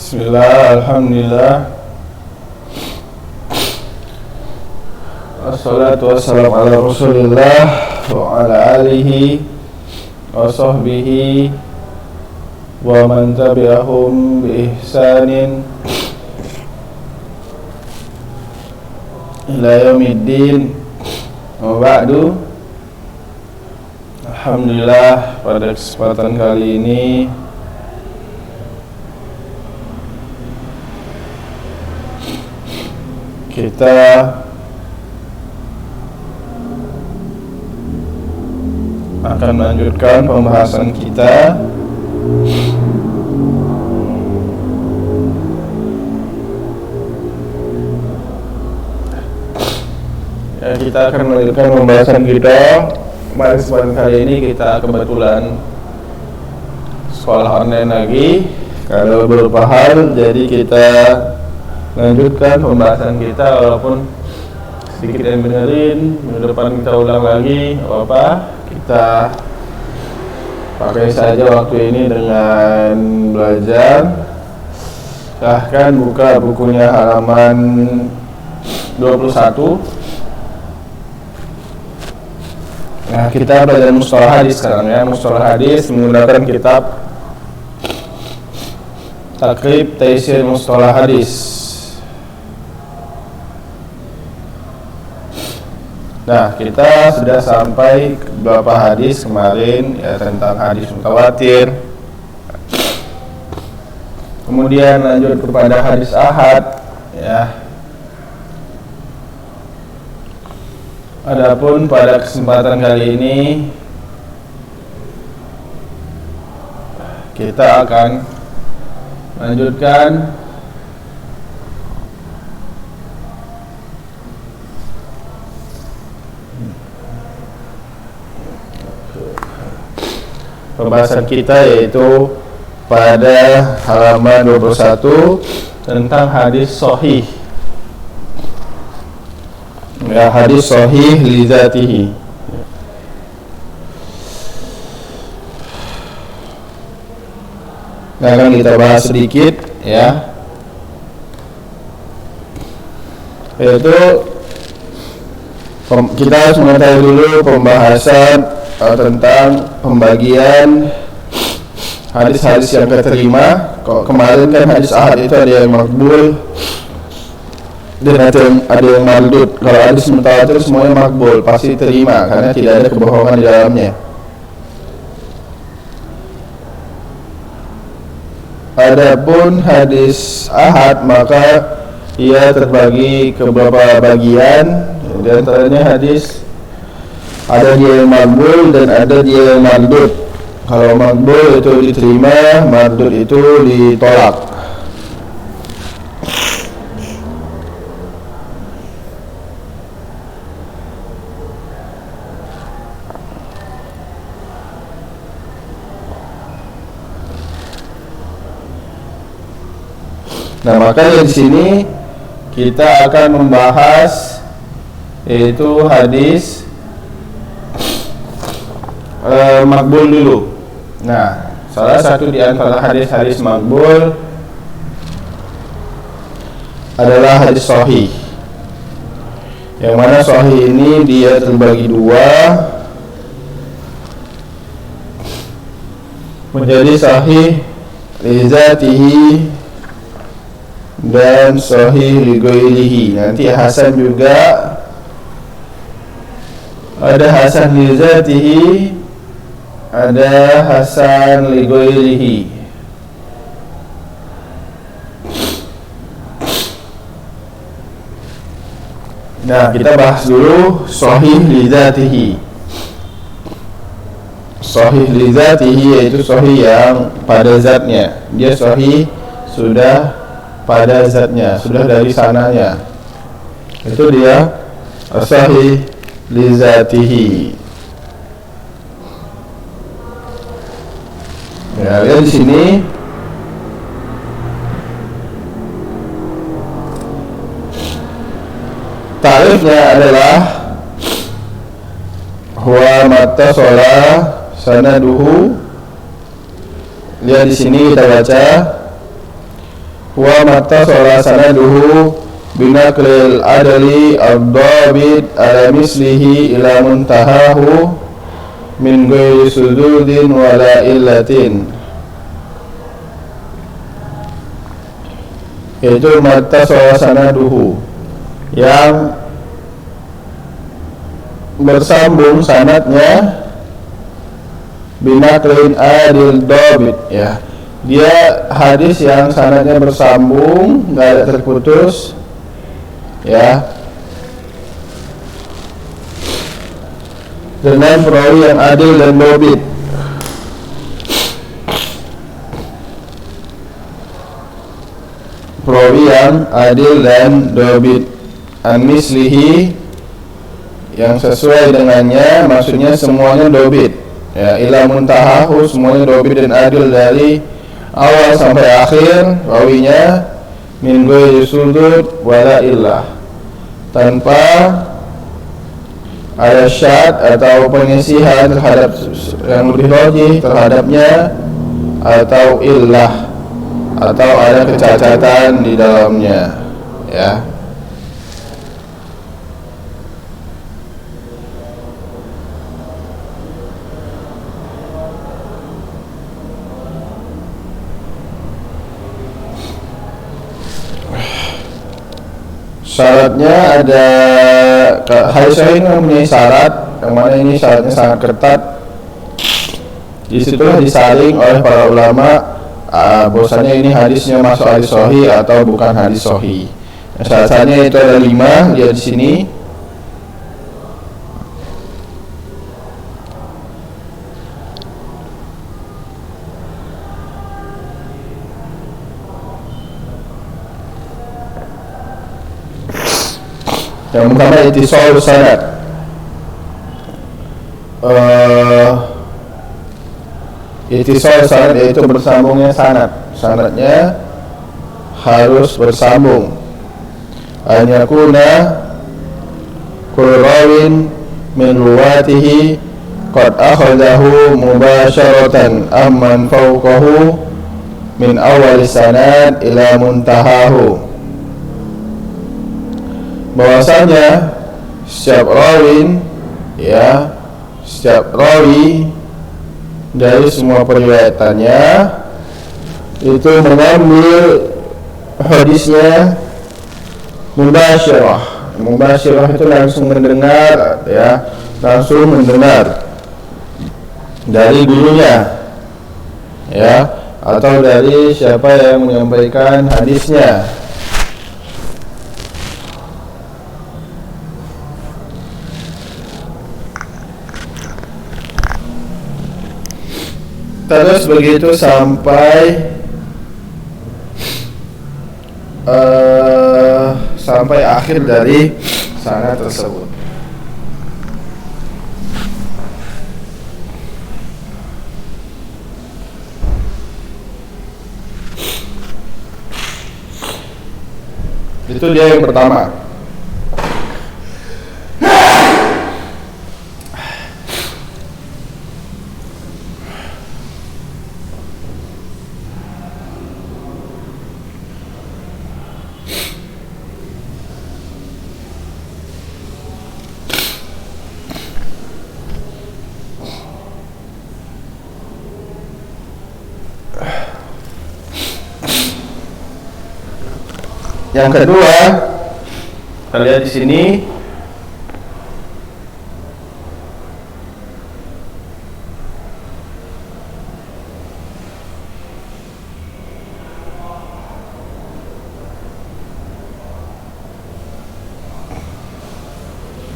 Bismillah, alhamdulillah, wassalatu wassalamu ala rasulillah wa ala alihi wa sahbihi wa man tabi'ahum bi ihsanin ila yaumiddin. Wa ba'du. Alhamdulillah, pada kesempatan kali ini kita akan melanjutkan pembahasan kita kita akan melanjutkan pembahasan kita. Pada kesempatan kali ini kita kebetulan sekolah online lagi karena beberapa hal, jadi kita lanjutkan pembahasan kita walaupun sedikit yang benerin. Minggu depan kita ulang lagi, apa kita pakai saja waktu ini dengan belajar. Silahkan buka bukunya halaman 21. Nah, kita belajar mustalah hadis sekarang ya. Mustalah hadis menggunakan kitab Takrib Taisir Mustalah Hadis. Nah, kita sudah sampai ke beberapa hadis kemarin ya, tentang hadis mutawatir. Kemudian lanjut kepada hadis ahad ya. Adapun pada kesempatan kali ini kita akan lanjutkan pembahasan kita, yaitu pada halaman 21 tentang hadis sahih. Ya, hadis sahih li dzatihi. Nah, akan kita bahas sedikit ya. Yaitu kita harus mengetahui dulu pembahasan tentang pembagian hadis-hadis yang keterima. Kemarin kan hadis ahad itu ada yang makbul dan ada yang mardud. Kalau hadis mutawatir semuanya makbul, pasti terima karena tidak ada kebohongan di dalamnya. Adapun hadis ahad maka ia terbagi ke beberapa bagian. Di antaranya hadis ada dia yang makbul dan ada dia yang mardud. Kalau makbul itu diterima, mardud itu ditolak. Nah, maka di sini kita akan membahas yaitu hadis makbul dulu. Nah, salah satu di antara hadis-hadis makbul adalah hadis sahih. Yang mana sahih ini dia terbagi dua, menjadi sahih li dzatihi dan sahih li ghairihi. Nanti hasan juga ada, hasan li dzatihi, ada hasan li ghairihi. Nah, kita bahas dulu sahih li dzatihi. Sahih li dzatihi yaitu sahih yang pada zatnya. Dia sahih sudah pada zatnya, sudah dari sananya. Itu dia sahih li dzatihi. Ya, lihat di sini tarifnya adalah huwa mattasala sanaduhu. Lihat di sini kita baca wa mattasala sanaduhu binaqlil adli ad-dabit ala mislihi ila muntahahu min ghairi sududin wala illatin. Itu mattasala sanaduhu, yang bersambung sanadnya binaqlin adil dabit, ya, dia hadis yang sanadnya bersambung, nggak ada terputus, ya, dengan perawi yang adil dan dabit. Perawi yang adil dan dabit, an-mislihi, yang sesuai dengannya, maksudnya semuanya dobit, ya, ila muntahahu, semuanya dobit dan adil dari awal sampai akhir rawinya, min ghairi sudud wala illah, tanpa ada syad atau penyisihan terhadap yang lebih rajih terhadapnya, atau illah, atau ada kecacatan di dalamnya, ya. Syaratnya ada, hadis sahih ini mempunyai syarat, yang mana ini syaratnya sangat ketat. Disitulah disaring oleh para ulama bahwasanya ini hadisnya masuk hadis sahih atau bukan hadis sahih. Syaratnya itu ada 5, lihat di sini. Yang pertama ittisal sanad. Ittisal sanad yaitu bersambungnya sanad. Sanadnya harus bersambung. An yakuna kullu rawin min ruwatihi qad akhadahu mubasharatan amman fawqahu min awal sanad ila muntahahu. Bahwasanya setiap rawin, ya, setiap rawi dari semua periwayatannya itu mengambil hadisnya mubasyirah. Mubasyirah itu langsung mendengar, ya, langsung mendengar dari gurunya, ya, atau dari siapa yang menyampaikan hadisnya. Terus begitu sampai akhir dari sanad tersebut. Itu dia yang pertama. Yang kedua, kita lihat di sini.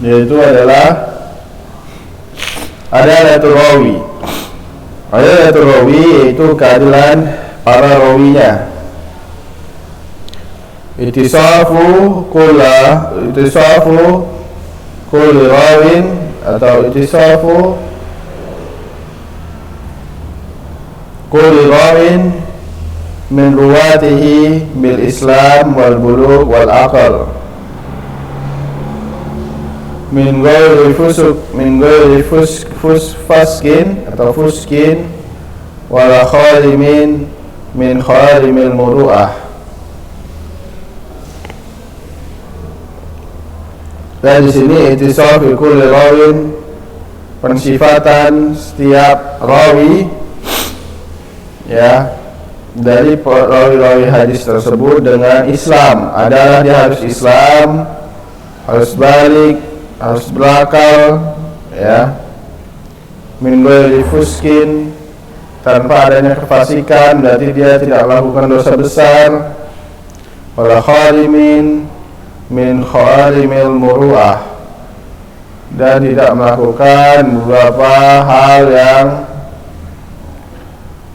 Yaitu adalah adalatul rawi. Adalatul rawi yaitu keadilan para rawinya. Ittisafu kulli rawin, atau ittisafu kulli rawin min ruwatihi bil islam wal bulugh wal aql min ghairi faskin atau fuskin wala khalimin min khalimil muru'ah. Dan di sini ittisaf fi kulli rawin, pensifatan setiap rawi ya dari rawi-rawi hadis tersebut dengan Islam adalah dia harus Islam, harus balik, harus berakal ya, min ghairi fuskin, tanpa adanya kefasikan, berarti dia tidak melakukan dosa besar, wala khalimin min khalimil muru'ah, dan tidak melakukan beberapa hal yang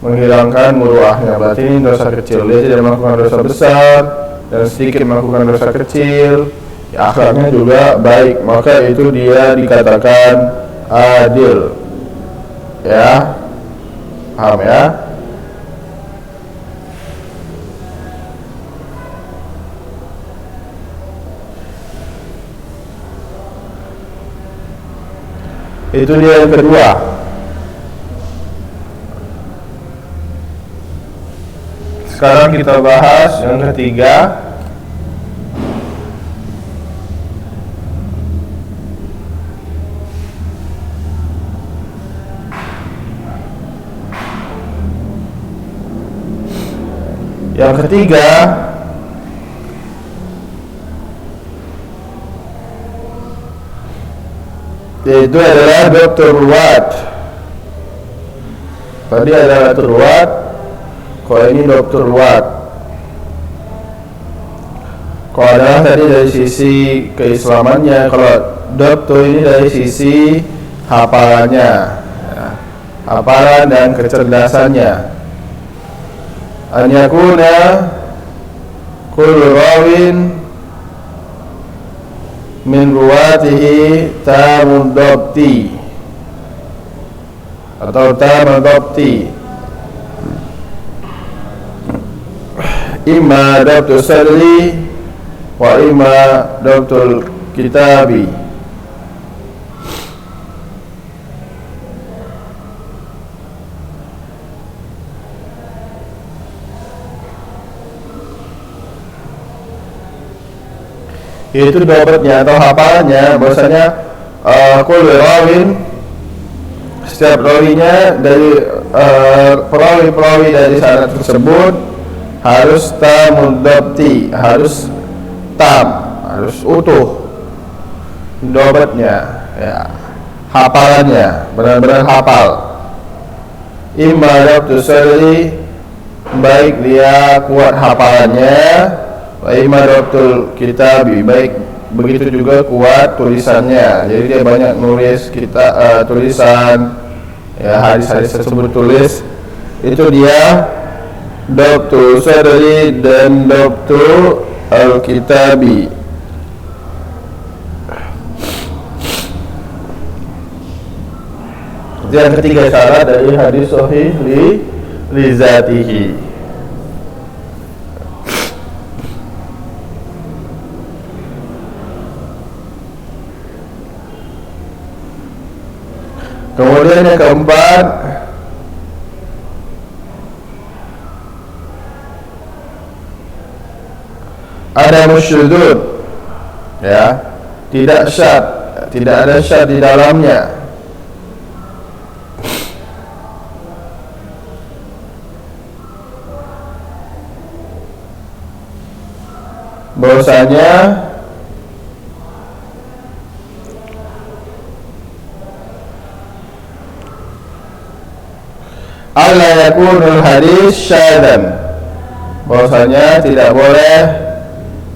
menghilangkan muruahnya. Berarti ini dosa kecil, dia tidak melakukan dosa besar dan sedikit melakukan dosa kecil, ya, akhlaknya juga baik, maka itu dia dikatakan adil ya. Paham ya? Itu dia yang kedua. Sekarang kita bahas yang ketiga. Yang ketiga, yaitu adalah dokter ruwat. Tadi adalah ruwat, kalau ini dokter ruwat. Kalau adalah tadi dari sisi keislamannya, kalau dokter ini dari sisi hafalannya ya, hafalan dan kecerdasannya. An yakuna kullu rawin min ruwatihi tamud dabti atau tamud dabti, imma dabtu sarri wa imma dabtul kitabi. Itu dapatnya atau hafalannya, bahwasanya kullu rawin, setiap rawinya dari perawi-perawi dari sanad tersebut harus tamud dabti, harus harus utuh dapatnya ya, hafalannya benar-benar hafal. Imma dabtu sarri, baik dia kuat hafalannya, wa imma dabtul kitabi, baik begitu juga kuat tulisannya. Jadi dia banyak nulis tulisan ya, hadis-hadis tersebut tulis. Itu dia dabtul sadri dan dabtul al-kitabi. Yang ketiga syarat dari hadis sahih li zatihi. Kemudian yang keempat, ada musyudud ya, tidak syad, tidak ada syad di dalamnya. Bahwasanya alla yakunul hadis syadan, bahwasanya tidak boleh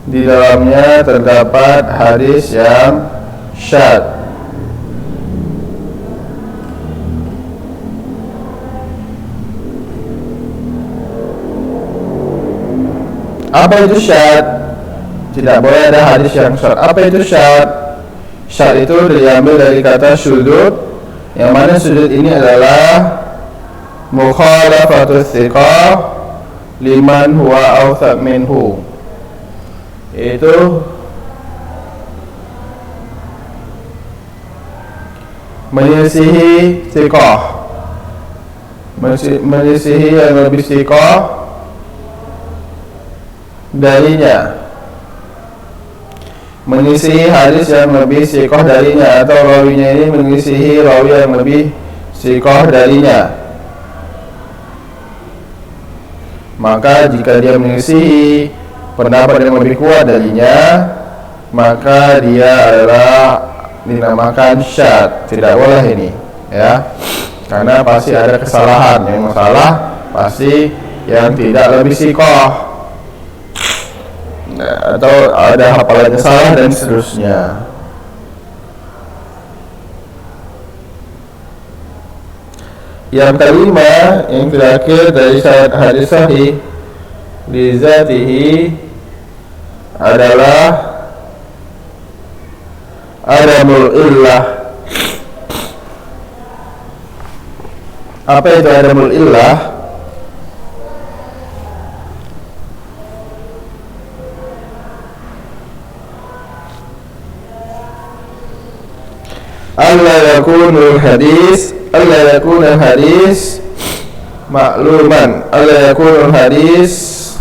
di dalamnya terdapat hadis yang syad. Apa itu syad? Tidak boleh ada hadis yang syad. Apa itu syad? Syad itu diambil dari kata syudud, yang mana sudud ini adalah mukhalafatul thiqah liman huwa awthaq minhu, yaitu menyelisihi thiqah, menyelisihi yang lebih thiqah darinya. mengisihi hadis yang lebih sikoh darinya, atau rawinya ini mengisihi rawi yang lebih sikoh darinya. Maka jika dia mengisihi pendapat yang lebih kuat darinya, maka dia adalah dinamakan syadz. Tidak boleh ini, ya, karena pasti ada kesalahan. Yang masalah pasti yang tidak lebih sikoh, atau ada hafalannya salah dan seterusnya. Yang kelima, yang terakhir dari syarat hadis sahih li zatihi adalah adamul illah. Apa itu adamul illah? Allah yakunul hadis ma'luman, Allah yakunul hadis,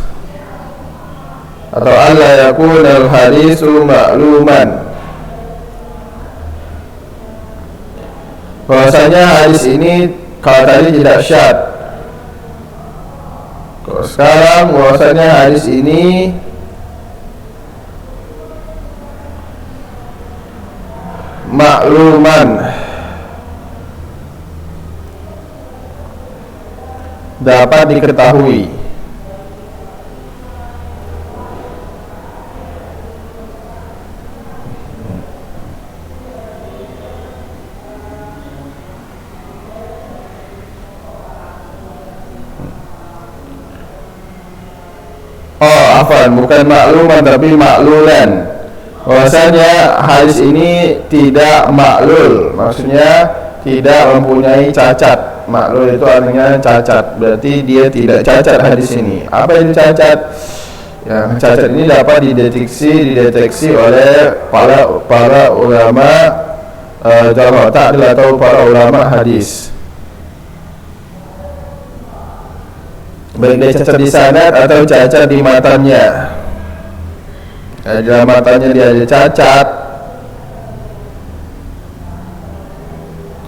atau Allah yakunul hadisu ma'luman, bahwasanya hadis ini kalau tadi tidak syadz, kalau sekarang bahwasanya hadis ini makluman, dapat diketahui. Bukan makluman tapi maklulan. Bahwasanya hadis ini tidak maklul, maksudnya tidak mempunyai cacat. Maklul itu artinya cacat, berarti dia tidak cacat hadis ini. Apa yang cacat? Yang cacat ini dapat dideteksi oleh para ulama jarh ta'dil atau para ulama hadis. Baik dia cacat di sanad atau cacat di matanya. Di dalam matanya dia ada cacat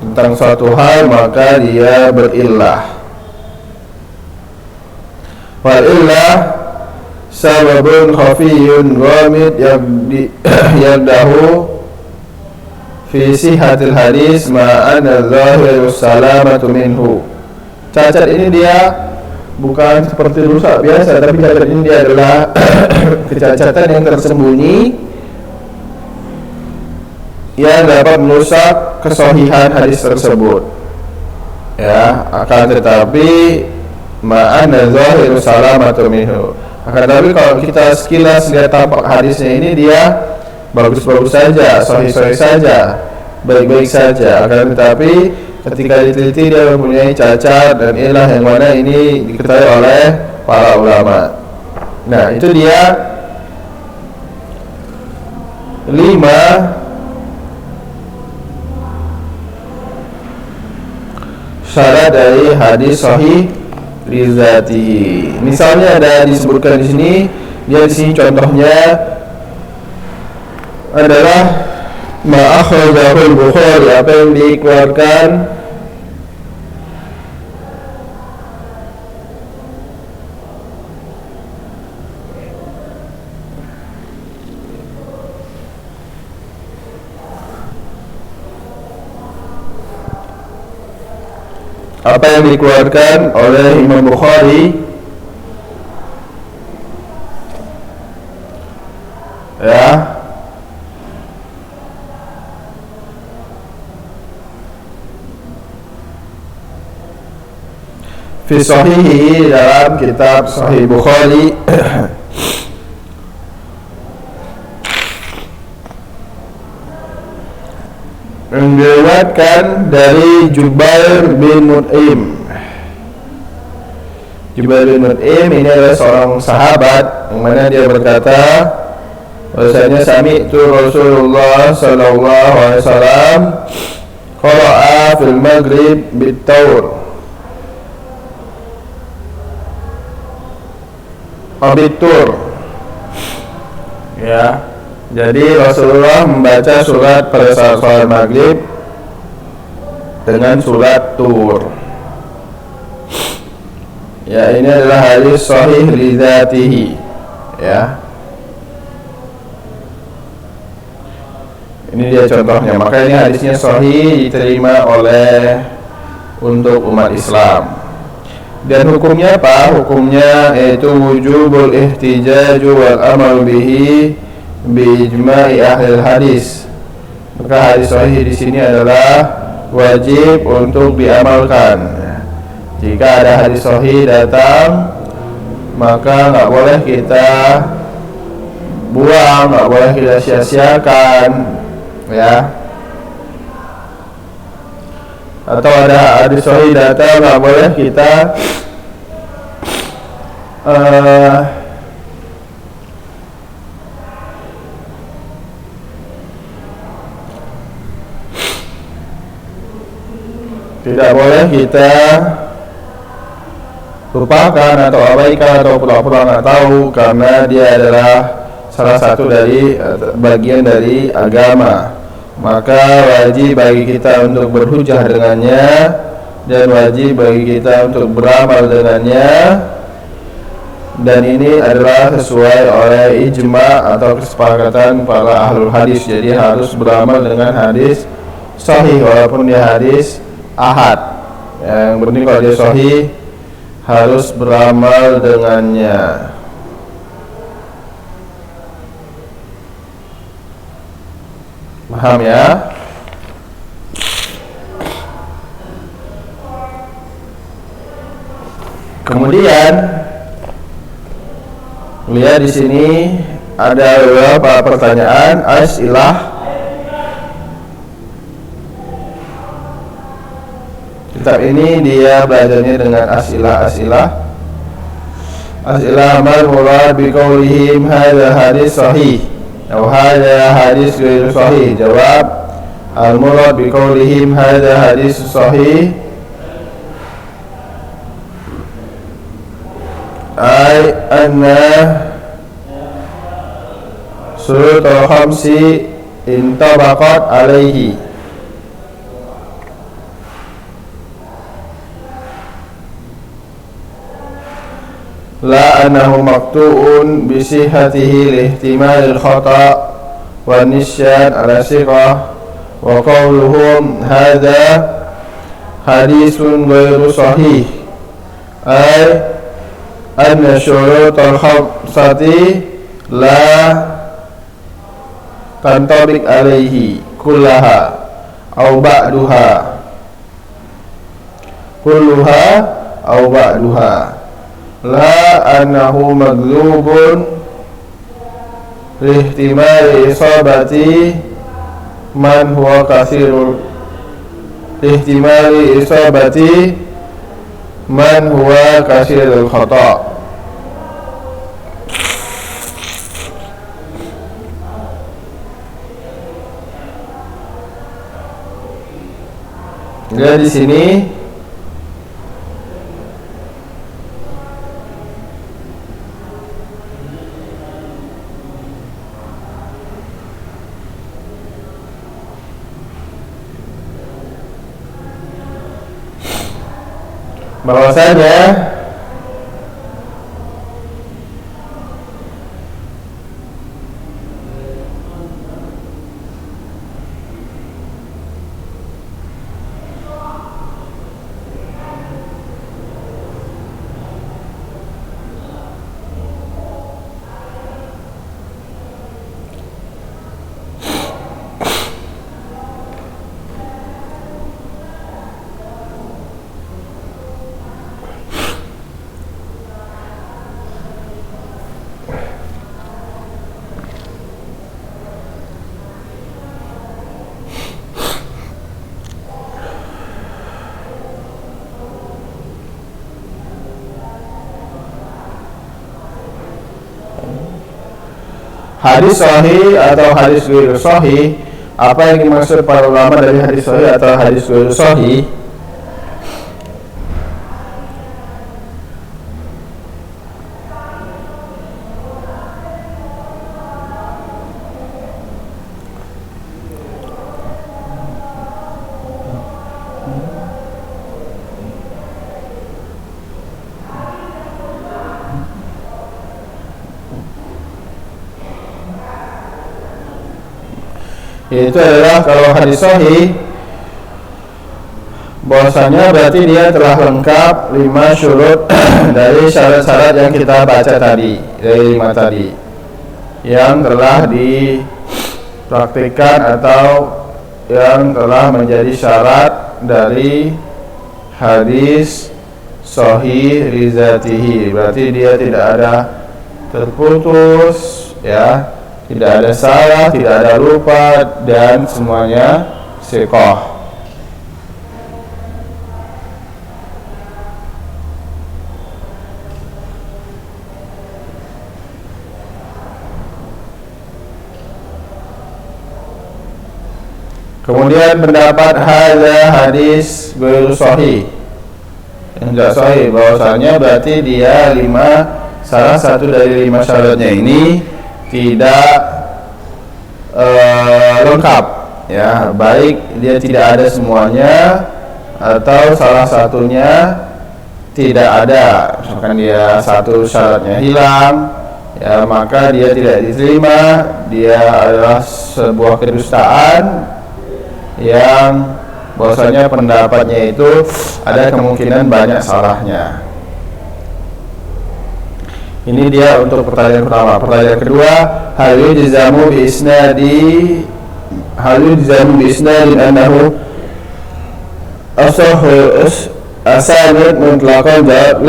tentang suatu hal, maka dia berillah. Wal illah sababun khafiyun ghamid yabdahu fi sihatil hadis ma'ana zahiru salamatu minhu. Cacat ini dia bukan seperti rusak biasa, tapi cacat ini dia adalah kecacatan yang tersembunyi yang dapat merusak kesahihan hadis tersebut. Ya, akan tetapi ma'ana zahiru salamatu minhu. Akan tetapi kalau kita sekilas lihat tampak hadisnya ini, dia bagus-bagus saja, sahih-sahih saja, baik-baik saja. Akan tetapi ketika diteliti dia mempunyai cacat dan ilah yang mana ini diketahui oleh para ulama. Nah, itu dia 5 syarat dari hadis sahih li zatihi. Misalnya ada disebutkan di sini, dia di sini contohnya adalah ma akhrajahu al-Bukhari, apa yang dikeluarkan oleh Imam Bukhari, ya, fi sahihi, dalam kitab Sahih Bukhari, diriwayatkan dari Jubair bin Mut'im. Jubair bin Mut'im ini adalah seorang sahabat yang mana dia berkata bahwasanya sami'tu Rasulullah sallallahu alaihi wasallam qara'a fil maghrib bit-taur. Abitur, ya, Jadi Rasulullah membaca surat pada saat sholat maghrib dengan surat Tur. Ya, ini adalah hadis sahih li dzatihi. Ya. Ini dia contohnya. Maka ini hadisnya sahih, diterima oleh untuk umat Islam. Dan hukumnya apa? Hukumnya yaitu wujubul ihtijaj wal amal bihi bi ijma'i ahli hadis. Maka hadis sahih di sini adalah wajib untuk diamalkan. Jika ada hadis sahih datang, maka nggak boleh kita buang, nggak boleh kita sia-siakan, ya. Atau ada hadis sahih datang, nggak boleh kita tidak boleh kita lupakan atau abaikan atau pura-pura nggak tahu, karena dia adalah salah satu dari bagian dari agama. Maka wajib bagi kita untuk berhujjah dengannya, dan wajib bagi kita untuk beramal dengannya. Dan ini adalah sesuai oleh ijma atau kesepakatan para ahlul hadis. Jadi harus beramal dengan hadis sahih walaupun dia hadis ahad. Yang penting kalau dia sahih harus beramal dengannya. Paham ya? Kemudian lihat di sini ada beberapa pertanyaan as'ilah. Kitab ini dia belajarnya dengan as'ilah mal murad bi qaulihim hadza hadis sahih atau hadza hadis ghairu sahih. Jawab, al murad bi qaulihim hadza hadis sahih ay anna surut al-khamsi intabaqat alaihi, la annahu maqtu'un bi sihhatihi li ihtimal al-khata' wa nisyan ala siqah, wa qawluhum hadha hadithun ghairu sahih ay anna syurut al-khamsati la tantabiq alaihi kullaha aw ba'duha kulluha aw ba'duha, la annahu maghlubun lihtimali isabati man huwa kathirul lihtimali isabati man huwa kathirul khata'. Lihat di sini bahwasanya hadis sahih atau hadis ghairu sahih, apa yang dimaksud para ulama dari hadis sahih atau hadis ghairu sahih? Itu adalah kalau hadis sahih bahwasanya berarti dia telah lengkap 5 syurut dari syarat-syarat yang kita baca tadi, dari 5 tadi yang telah dipraktikkan atau yang telah menjadi syarat dari hadis sahih rizatihi. Berarti dia tidak ada terputus, ya, tidak ada salah, tidak ada lupa, dan semuanya siqah. Kemudian pendapat hadis ghairu sahih, yang tidak sahih, bahwasanya berarti dia salah satu dari 5 syaratnya ini tidak lengkap, ya, baik dia tidak ada semuanya atau salah satunya tidak ada, misalkan dia satu syaratnya hilang, ya, maka dia tidak diterima, dia adalah sebuah kedustaan yang bahwasanya pendapatnya itu ada kemungkinan banyak salahnya. Ini dia untuk pertanyaan pertama. Pertanyaan kedua, hal yujzamu bi isnadin annahu asahhu asanid mutlaqan. Jawab,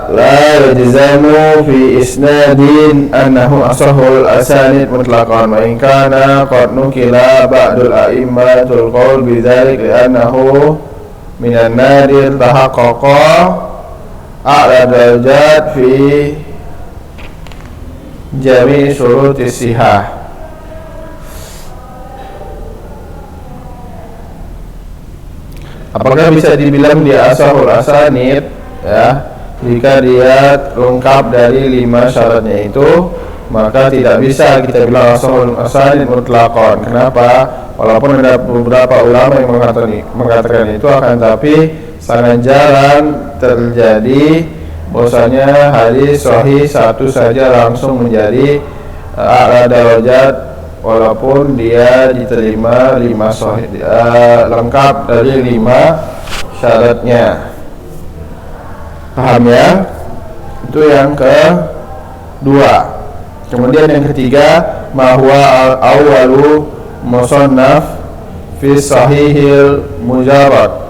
la yujzamu fi isnadin annahu asahhul asanid mutlaqan, wa in kana qad nukila ba'dul a'immatul qaul bidzalik li'annahu minan nadir tahaqqaqa a'la darajat fi jami' syurutis sihah. Apakah bisa dibilang dia asahul asanid, ya, jika dia lengkap dari 5 syaratnya itu? Maka tidak bisa kita bilang asahul asanid mutlaqan. Kenapa? Walaupun ada beberapa ulama yang mengatakan itu, akan tapi sangat jarang terjadi bahwasanya hadis sahih satu saja langsung menjadi a'la darajat, walaupun dia diterima 5 sahih, lengkap dari 5 syaratnya. Paham ya? Itu yang kedua. Kemudian yang ketiga, mahwa al-awwalu musannaf fi sahihil mujarrad.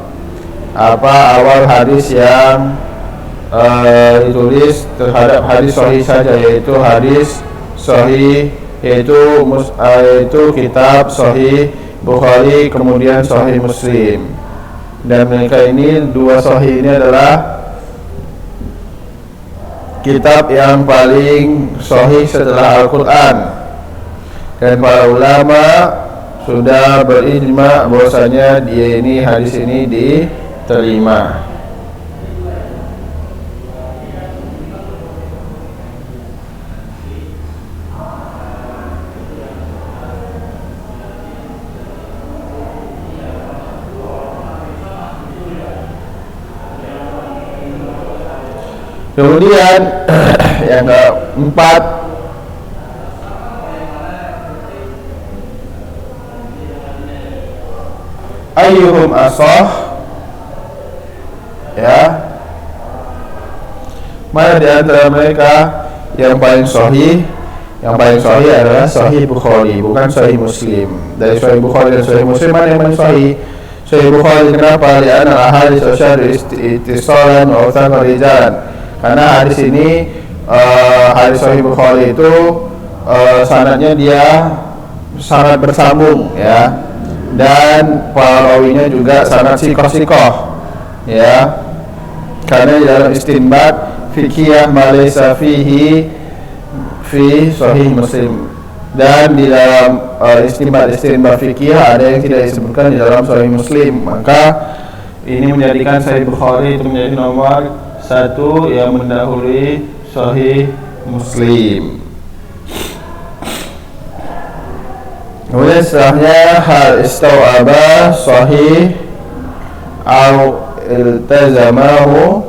Apa awal hadis yang ditulis terhadap hadis sahih saja, yaitu hadis sahih, yaitu kitab Sahih Bukhari, kemudian Sahih Muslim. Dan mereka ini, 2 sahih ini adalah kitab yang paling sahih setelah Al-Quran, dan para ulama sudah berijma bahwasanya hadis ini diterima. Kemudian yang keempat, ayyuhum asah, ya, mana di antara mereka yang paling sahih? Yang paling sahih adalah Sahih Bukhari, bukan Sahih Muslim. Dari Sahih Bukhari dan Sahih Muslim, mana yang paling sahih? Sahih Bukhari. Kenapa? Li'anna al-ahadits asyaddu ittisalan wa awthaqu rijalan. Karena hadis ini, hadis Sahih Bukhari itu sanadnya dia sangat bersambung, ya, dan para rawinya juga sangat sikoh, ya. Karena di dalam istinbat fikih malaysa fihi fi Sahih Muslim, dan di dalam istinbat fikih ada yang tidak disebutkan di dalam Sahih Muslim. Maka ini menjadikan Sahih Bukhari itu menjadi nomor 1 yang mendahului Sahih Muslim. Kemudian setelahnya, hal istawaba sahih au iltazamahu,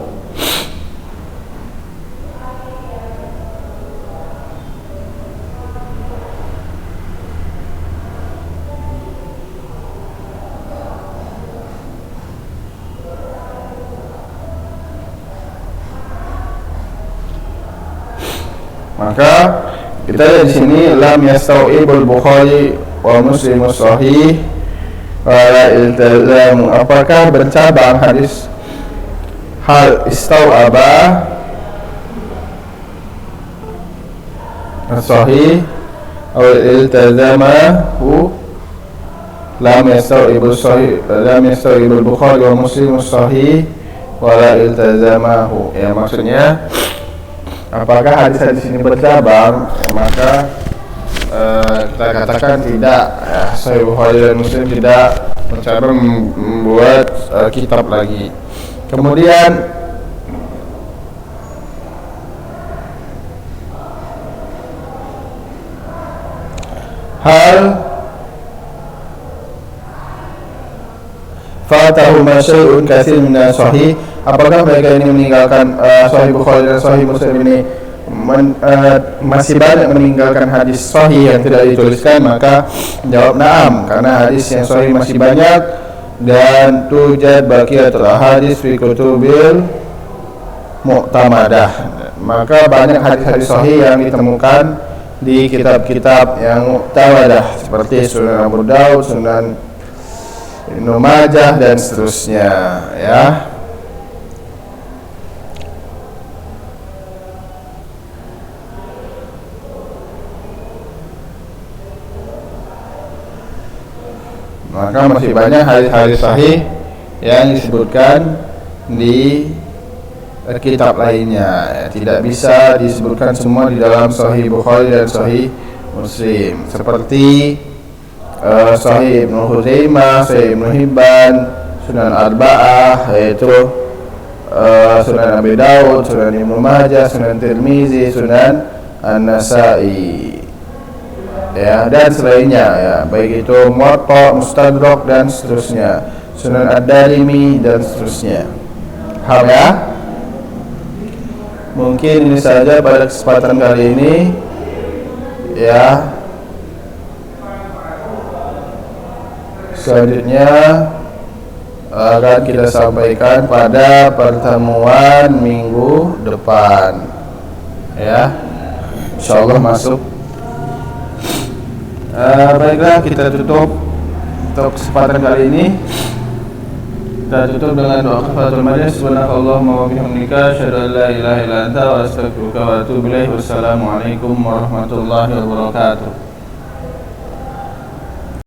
Maka kita lihat di sini lam yastau'ibul Bukhari wa Muslim sahih wala iltazam. Apakah bercabang hadis hal istau'aba sahih atau iltazamahu lam yastau'ibul Bukhari wa Muslim sahih wala iltazamahu. Ya, maksudnya apakah hadis-hadis ini bercabang, maka kita katakan tidak, ya, Sahih Bukhari dan Muslim tidak bercabang membuat kitab lagi. Kemudian hal fatahu masyai'un katsir min sahih, apakah mereka ini meninggalkan Sahih Bukhari dan Sahih Muslim ini masih banyak meninggalkan hadis sahih yang tidak dituliskan? Maka jawab na'am, karena hadis yang sahih masih banyak dan tujad baqiyatul ahadits fi kutubil mu'tamadah. Maka banyak hadis-hadis sahih yang ditemukan di kitab-kitab yang mu'tamadah seperti Sunan Abu Daud, Sunan Ibnu Majah dan seterusnya, ya. Maka masih banyak hadis-hadis sahih yang disebutkan di kitab lainnya, ya. Tidak bisa disebutkan semua di dalam Sahih Bukhari dan Sahih Muslim, seperti Sahih Ibnu Huzaimah, Sahih Ibnu Hibban, Sunan Arba'ah, yaitu Sunan Abi Daud, Sunan Ibnu Majah, Sunan Tirmizi, Sunan An-Nasa'i, ya, dan selainnya, ya, baik itu Muwatta, Mustadrak dan seterusnya, Sunan Ad-Darimi dan seterusnya. Paham, ya? Mungkin ini saja pada kesempatan kali ini, ya. Selanjutnya akan kita sampaikan pada pertemuan minggu depan, ya. Insyaallah masuk. Baiklah, kita tutup untuk kesempatan kali ini. Kita tutup dengan doa kafaratul majlis. Subhanakallahumma wa bihamdika, asyhadu an la ilaha illa anta, wa astaghfiruka wa atubu ilaik. Wassalamualaikum warahmatullahi wabarakatuh.